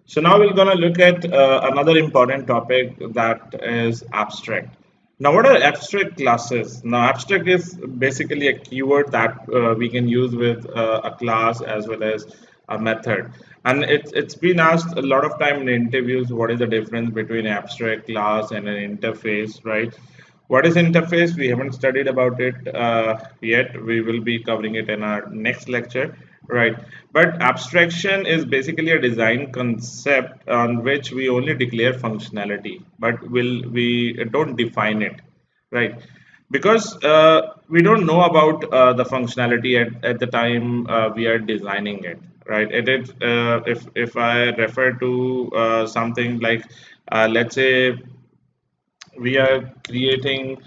So now we're going to look at another important topic, that is abstract. Now, what are abstract classes? Now, abstract is basically a keyword that we can use with a class as well as a method. And it's been asked a lot of time in interviews, what is the difference between abstract class and an interface, right? What is interface? We haven't studied about it yet. We will be covering it in our next lecture, right? But abstraction is basically a design concept on which we only declare functionality, but we don't define it, right? Because we don't know about the functionality at the time we are designing it, right? It is if I refer to something like let's say we are creating,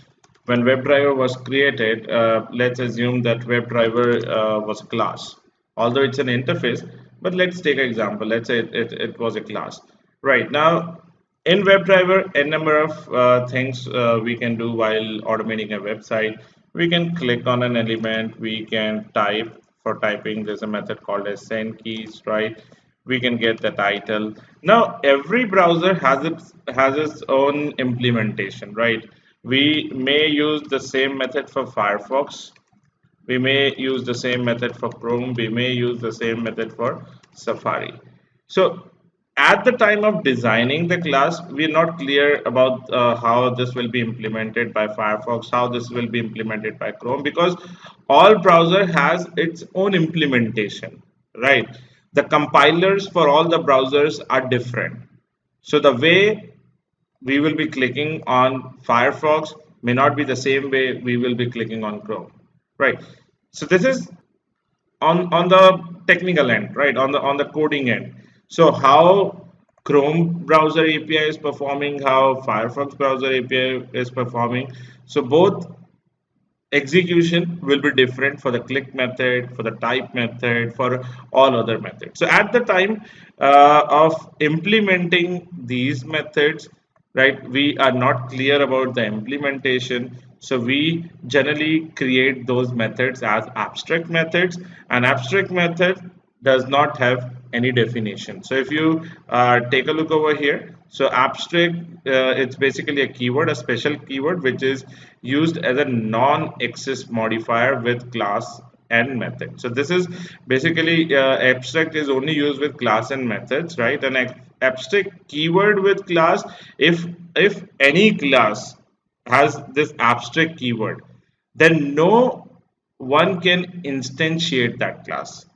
when WebDriver was created, let's assume that WebDriver was a class, although it's an interface. But let's take an example. Let's say it was a class. Right now, in WebDriver, a number of things we can do while automating a website. We can click on an element. We can type. For typing, there's a method called as send keys, right? We can get the title. Now every browser has its own implementation, right? We may use the same method for Firefox, we may use the same method for Chrome, we may use the same method for Safari. So at the time of designing the class, we're not clear about how this will be implemented by Firefox, how this will be implemented by Chrome, because all browser has its own implementation, right? The compilers for all the browsers are different. So the way we will be clicking on Firefox may not be the same way we will be clicking on Chrome, right? So this is on the technical end, right? On the coding end. So how Chrome browser API is performing, how Firefox browser API is performing. So both execution will be different for the click method, for the type method, for all other methods. So at the time of implementing these methods, right, we are not clear about the implementation. So we generally create those methods as abstract methods. An abstract method does not have any definition. So if you take a look over here, so abstract, it's basically a keyword, a special keyword which is used as a non-access modifier with class and method. So this is basically abstract is only used with class and methods, right? An abstract keyword with class, if any class has this abstract keyword, then no one can instantiate that class.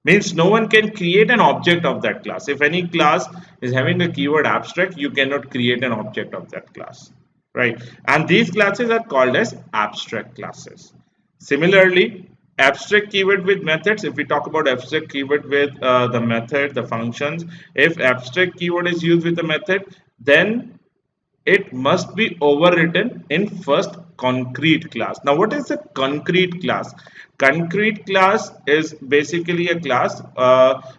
Means no one can create an object of that class. If any class is having a keyword abstract, you cannot create an object of that class, right? And these classes are called as abstract classes. Similarly, abstract keyword with methods, if we talk about abstract keyword with the method, the functions, if abstract keyword is used with the method, then it must be overwritten in first concrete class. Now what is a concrete class? Concrete class is basically a class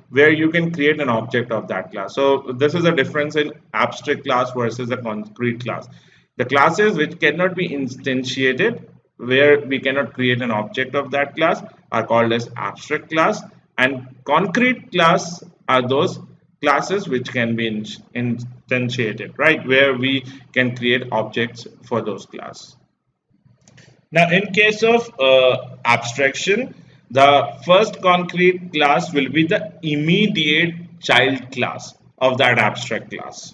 where you can create an object of that class. So this is a difference in abstract class versus a concrete class. The classes which cannot be instantiated, where we cannot create an object of that class, are called as abstract class, and concrete class are those classes which can be instantiated, right, where we can create objects for those class. Now in case of abstraction, the first concrete class will be the immediate child class of that abstract class,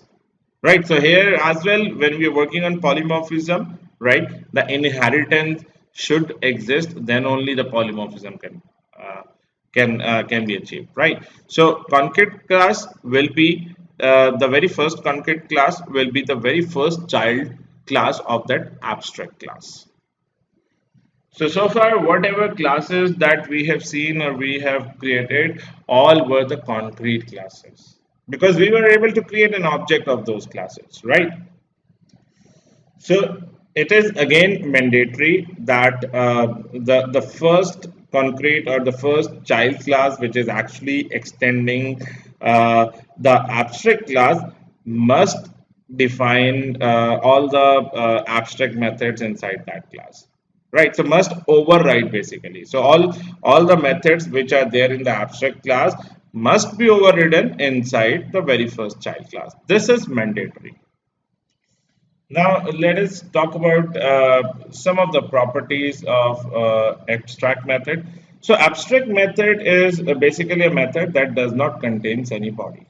right? So here as well, when we are working on polymorphism, right, the inheritance should exist, then only the polymorphism uh, can be achieved, right? So concrete class will be the very first concrete class will be the very first child class of that abstract class. So far, whatever classes that we have seen or we have created, all were the concrete classes, because we were able to create an object of those classes, right? So it is again mandatory that the first concrete or the first child class, which is actually extending the abstract class, must define all the abstract methods inside that class, right? So must override basically. So all the methods which are there in the abstract class must be overridden inside the very first child class. This is mandatory. Now let us talk about some of the properties of abstract method. So abstract method is basically a method that does not contains any body.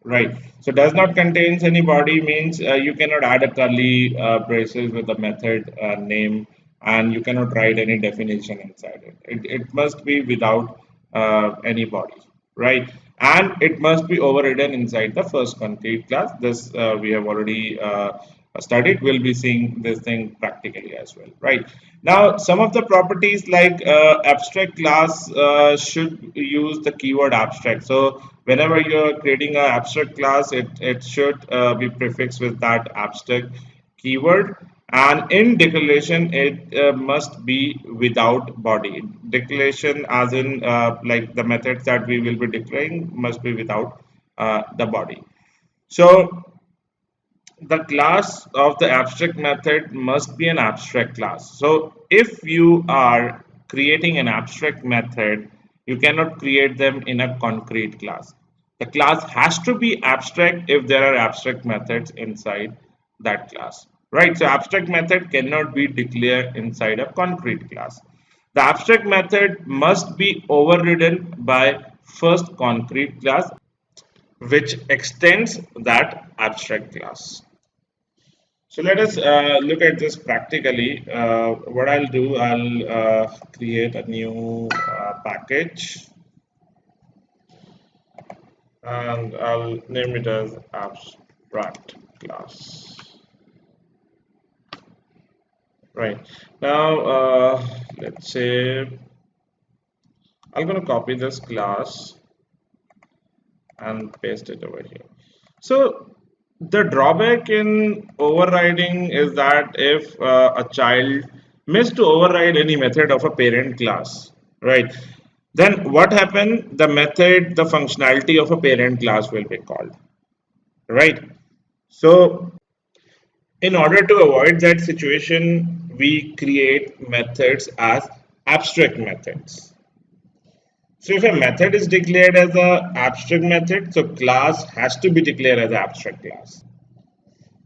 Right. So does not contains any body means you cannot add a curly braces with the method name, and you cannot write any definition inside it. It must be without any body. Right. And it must be overridden inside the first concrete class. This we have already studied. We'll be seeing this thing practically as well. Right. Now, some of the properties like abstract class should use the keyword abstract. So whenever you're creating an abstract class, it should be prefixed with that abstract keyword. And in declaration, it must be without body. Declaration, as in like the methods that we will be declaring, must be without the body. So the class of the abstract method must be an abstract class. So if you are creating an abstract method, you cannot create them in a concrete class. The class has to be abstract if there are abstract methods inside that class. Right? So abstract method cannot be declared inside a concrete class. The abstract method must be overridden by first concrete class, which extends that abstract class. So let us look at this practically. What I'll do, I'll create a new package, and I'll name it as abstract class. Right. Now, let's say I'm going to copy this class and paste it over here. So the drawback in overriding is that if a child missed to override any method of a parent class, right? Then what happened? The method, the functionality of a parent class will be called, right? So in order to avoid that situation, we create methods as abstract methods. So if a method is declared as an abstract method, so class has to be declared as an abstract class.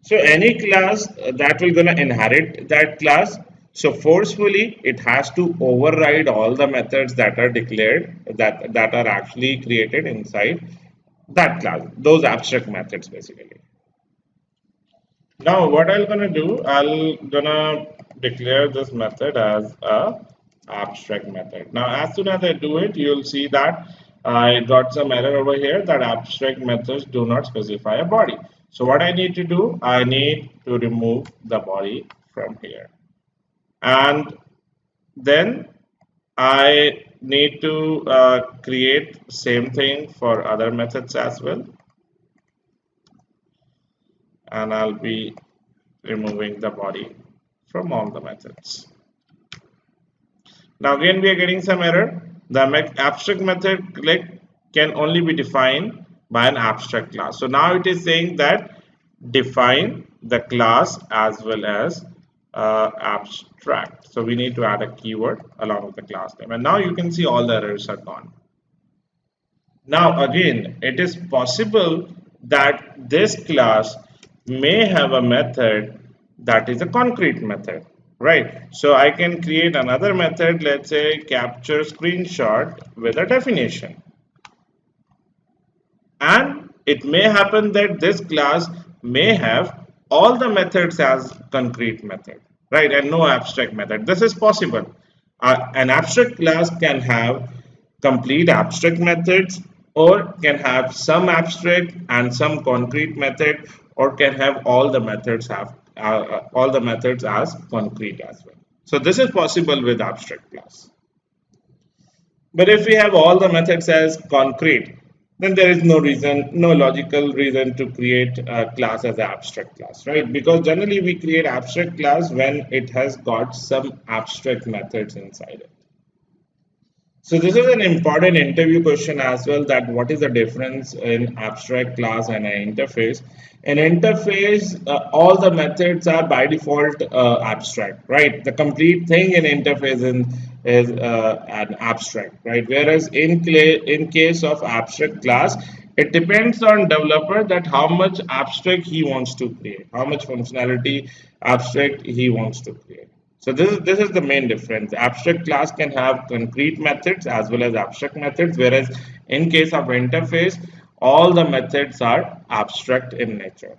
So any class that will gonna inherit that class, so forcefully it has to override all the methods that are declared that are actually created inside that class, those abstract methods basically. Now what I'm gonna do, I'll gonna declare this method as a abstract method. Now as soon as I do it, you'll see that I got some error over here that abstract methods do not specify a body. So what I need to do, I need to remove the body from here. And then I need to create same thing for other methods as well. And I'll be removing the body from all the methods. Now again we are getting some error. The abstract method like can only be defined by an abstract class. So now it is saying that define the class as well as abstract. So we need to add a keyword along with the class name. And now you can see all the errors are gone. Now again, it is possible that this class may have a method that is a concrete method, right? So I can create another method, let's say capture screenshot with a definition. And it may happen that this class may have all the methods as concrete method, right? And no abstract method. This is possible. An abstract class can have complete abstract methods, or can have some abstract and some concrete method, or can have all the methods as concrete as well. So this is possible with abstract class. But if we have all the methods as concrete, then there is no reason, no logical reason to create a class as an abstract class, right? Because generally we create abstract class when it has got some abstract methods inside it. So this is an important interview question as well, that what is the difference in abstract class and an interface. In interface, all the methods are by default abstract, right? The complete thing in interface is an abstract, right? Whereas in case of abstract class, it depends on developer that how much abstract he wants to create, how much functionality abstract he wants to create. So this is the main difference. Abstract class can have concrete methods as well as abstract methods, whereas in case of interface, all the methods are abstract in nature.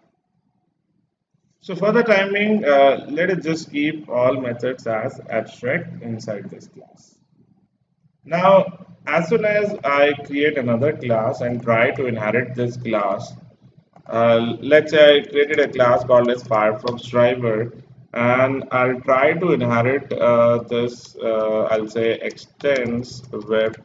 So for the timing, let us just keep all methods as abstract inside this class. Now, as soon as I create another class and try to inherit this class, let's say I created a class called as Firefox driver, and I'll try to inherit this, I'll say extends web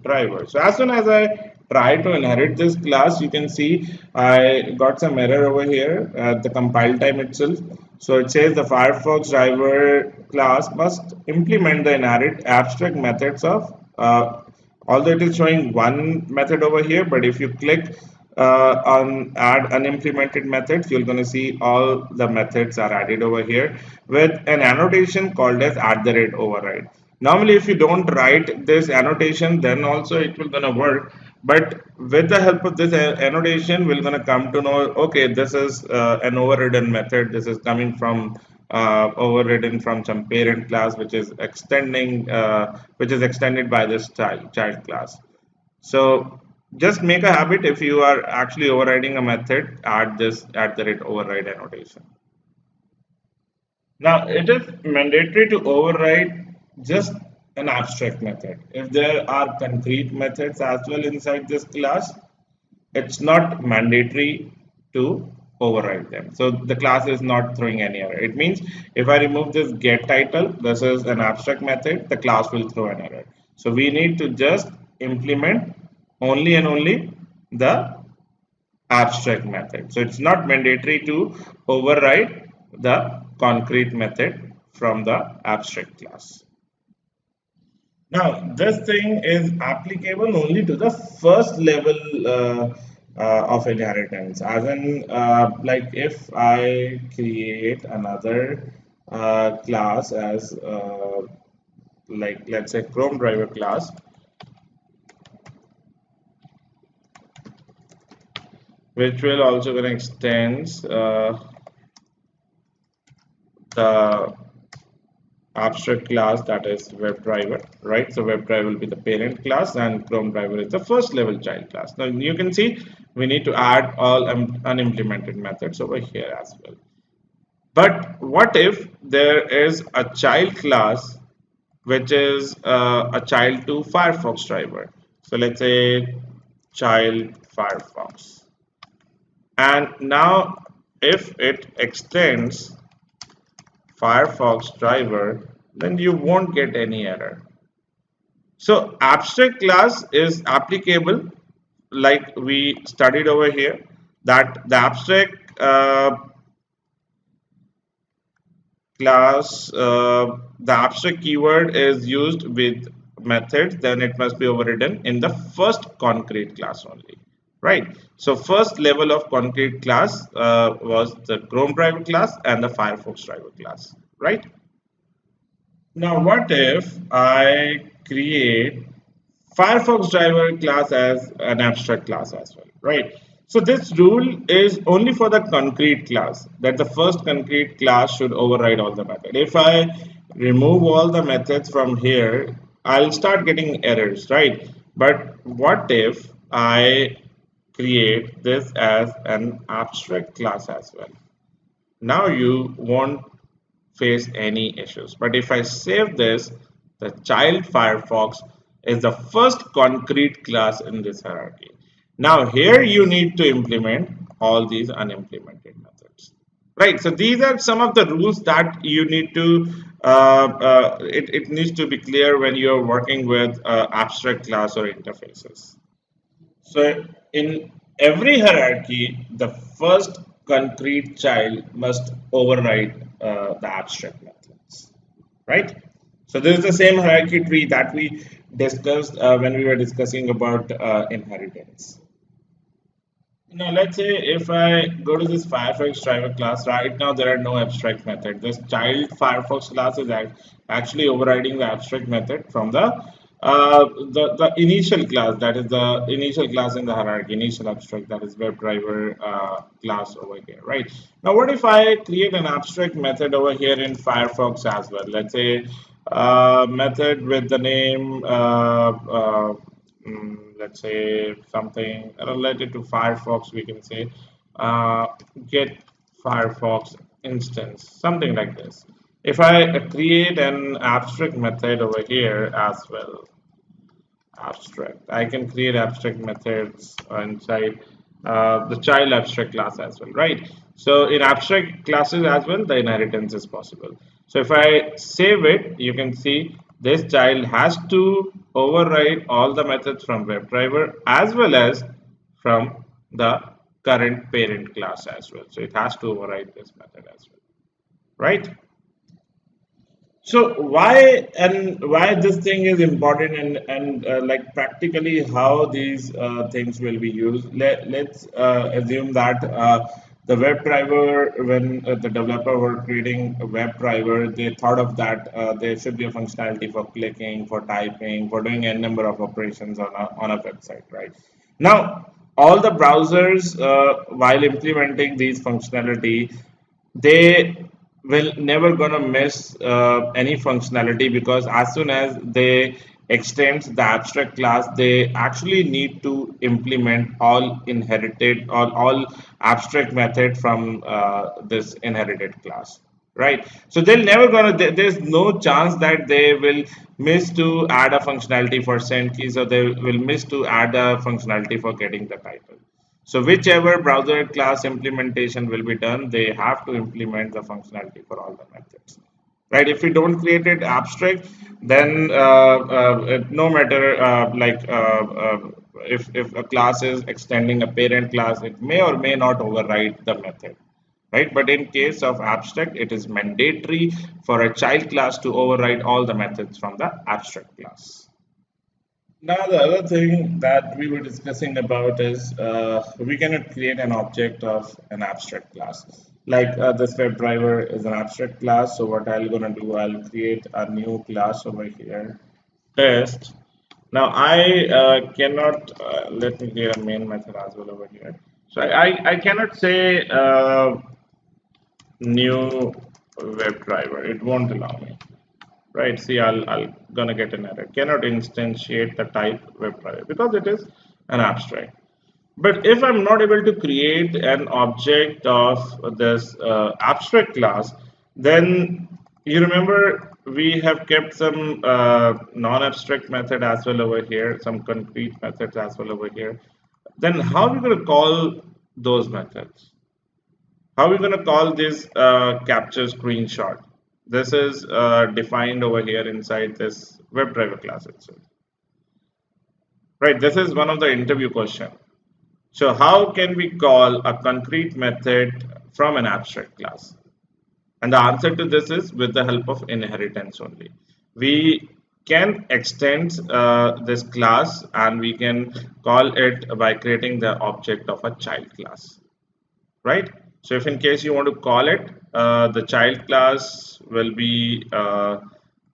driver. So as soon as I try to inherit this class, you can see I got some error over here at the compile time itself. So it says the Firefox driver class must implement the inherit abstract methods of, although it is showing one method over here, but if you click on add unimplemented methods, you're going to see all the methods are added over here with an annotation called as @override. Normally, if you don't write this annotation, then also it will gonna work. But with the help of this annotation, we're gonna come to know, okay, this is an overridden method. This is coming from overridden from some parent class, which is extended by this child class. So just make a habit, if you are actually overriding a method, add this @override annotation. Now it is mandatory to override just an abstract method. If there are concrete methods as well inside this class, it's not mandatory to override them. So the class is not throwing any error. It means if I remove this get title, this is an abstract method, the class will throw an error. So we need to just implement only and only the abstract method. So it's not mandatory to override the concrete method from the abstract class. Now, this thing is applicable only to the first level of inheritance. As in, like if I create another class as like let's say Chrome driver class, which will also going to extend the abstract class, that is WebDriver, right? So WebDriver will be the parent class and Chrome driver is the first level child class. Now you can see we need to add all unimplemented methods over here as well. But what if there is a child class which is a child to Firefox driver? So let's say child Firefox. And now if it extends Firefox driver, then you won't get any error. So abstract class is applicable like we studied over here, that the abstract class, the abstract keyword is used with methods, then it must be overridden in the first concrete class only, right? So first level of concrete class was the Chrome driver class and the Firefox driver class, right? Now what if I create Firefox driver class as an abstract class as well, right? So this rule is only for the concrete class, that the first concrete class should override all the methods. If I remove all the methods from here, I'll start getting errors, right? But what if I create this as an abstract class as well? Now you won't face any issues. But if I save this, the child Firefox is the first concrete class in this hierarchy. Now here you need to implement all these unimplemented methods. Right, so these are some of the rules that you need to, it needs to be clear when you're working with abstract class or interfaces. So in every hierarchy, the first concrete child must override the abstract methods, right? So this is the same hierarchy tree that we discussed when we were discussing about inheritance. Now, let's say if I go to this Firefox driver class, right now there are no abstract method. This child Firefox class is actually overriding the abstract method from the initial class, that is the initial class in the hierarchy, initial abstract, that is WebDriver class over here, right? Now, what if I create an abstract method over here in Firefox as well? Let's say method with the name let's say something related to Firefox, we can say uh, get Firefox instance, something like this. If I create an abstract method over here as well, abstract, I can create abstract methods inside the child abstract class as well, right? So in abstract classes as well, the inheritance is possible. So if I save it, you can see this child has to override all the methods from WebDriver as well as from the current parent class as well. So it has to override this method as well, right? So why this thing is important, and like practically how these things will be used. Let's assume that the web driver, when the developer were creating a web driver, they thought of that there should be a functionality for clicking, for typing, for doing n number of operations on a website, right? Now, all the browsers, while implementing these functionality, they will never gonna miss any functionality, because as soon as they extend the abstract class, they actually need to implement all inherited, all abstract method from this inherited class, right? So they'll never gonna there's no chance that they will miss to add a functionality for send keys, or they will miss to add a functionality for getting the title. So whichever browser class implementation will be done, they have to implement the functionality for all the methods, right? If we don't create it abstract, then no matter if a class is extending a parent class, it may or may not override the method, right? But in case of abstract, it is mandatory for a child class to override all the methods from the abstract class. Now, the other thing that we were discussing about is we cannot create an object of an abstract class. Like this web driver is an abstract class. So what I'm gonna do, I'll create a new class over here, test. Now I cannot, let me create a main method as well over here. So I cannot say new web driver. It won't allow me. Right, see, I'll gonna get an error. Cannot instantiate the type WebDriver because it is an abstract. But if I'm not able to create an object of this abstract class, then you remember we have kept some non-abstract method as well over here, some concrete methods as well over here. Then how are we going to call those methods? How are we going to call this capture screenshot? This is defined over here inside this WebDriver class itself. Right, this is one of the interview question. So how can we call a concrete method from an abstract class? And the answer to this is with the help of inheritance only. We can extend this class, and we can call it by creating the object of a child class, right? So if in case you want to call it, the child class will be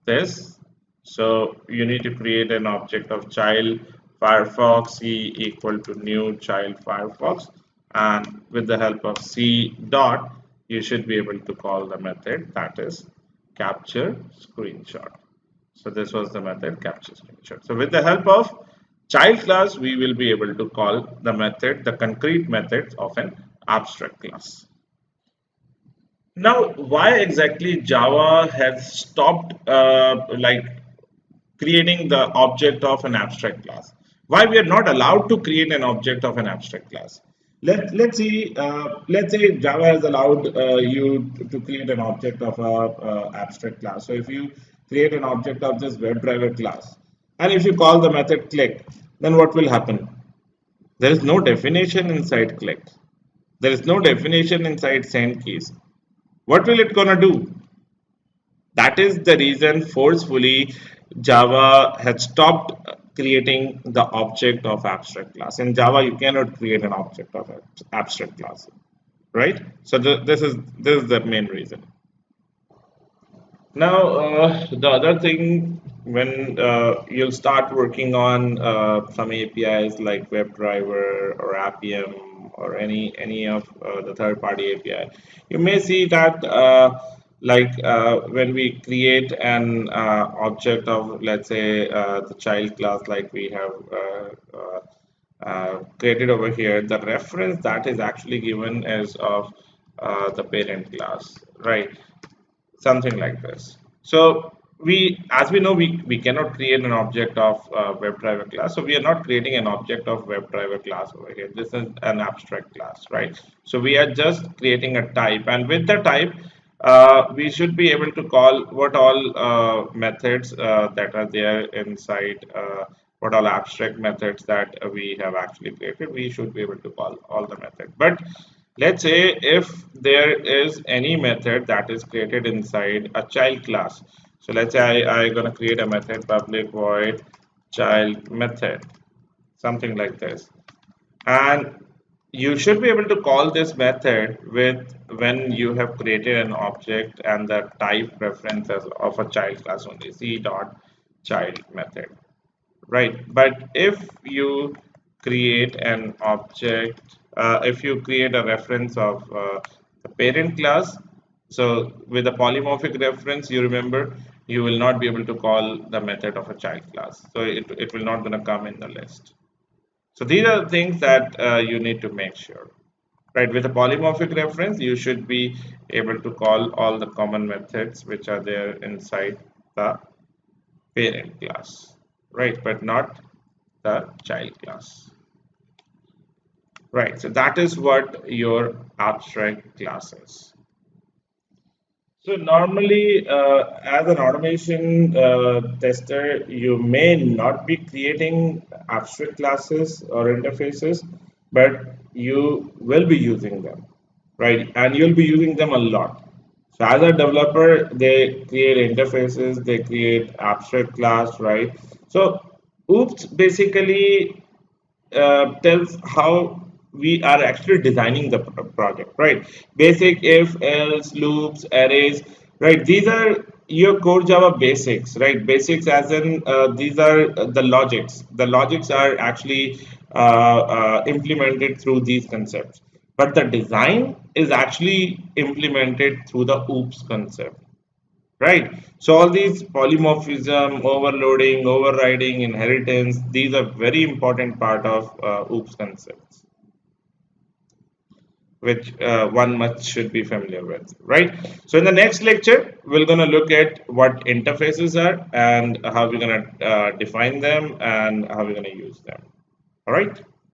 this. So you need to create an object of child Firefox C equal to new child Firefox, and with the help of C dot, you should be able to call the method, that is capture screenshot. So this was the method capture screenshot. So with the help of child class, we will be able to call the method, the concrete methods of an abstract class. Now, why exactly Java has stopped creating the object of an abstract class? Why we are not allowed to create an object of an abstract class? Let's say Java has allowed you to create an object of a abstract class. So if you create an object of this WebDriver class, and if you call the method click, then what will happen? There is no definition inside click. There is no definition inside send keys. What will it gonna do? That is the reason forcefully Java had stopped creating the object of abstract class. In Java, you cannot create an object of abstract class, right? So this is the main reason. Now, the other thing, when you'll start working on some APIs like WebDriver or Appium or any of the third-party API, you may see that when we create an object of, let's say, the child class, like we have created over here, the reference that is actually given is of the parent class, right? Something like this. So as we know, we cannot create an object of WebDriver class. So we are not creating an object of WebDriver class over here. This is an abstract class, right? So we are just creating a type, and with the type, we should be able to call what all methods that are there inside. What all abstract methods that we have actually created, we should be able to call all the methods. But let's say if there is any method that is created inside a child class. So let's say I'm going to create a method public void child method, something like this. And you should be able to call this method with when you have created an object and the type references of a child class only, c dot child method, right? But if you create an object, if you create a reference of the parent class, so with a polymorphic reference, you remember you will not be able to call the method of a child class. So it will not going to come in the list. So these are the things that you need to make sure. Right, with a polymorphic reference, you should be able to call all the common methods which are there inside the parent class, right, but not the child class, right? So that is what your abstract class is. So normally, as an automation tester, you may not be creating abstract classes or interfaces, but you will be using them, right? And you'll be using them a lot. So as a developer, they create interfaces, they create abstract class, right? So OOPS basically tells how we are actually designing the project, right? Basic, if, else, loops, arrays, right? These are your core Java basics, right? Basics as in these are the logics. The logics are actually implemented through these concepts. But the design is actually implemented through the OOPS concept, right? So all these polymorphism, overloading, overriding, inheritance, these are very important part of OOPS concepts, which one must should be familiar with, right? So in the next lecture, we're going to look at what interfaces are and how we're going to define them and how we're going to use them. All right.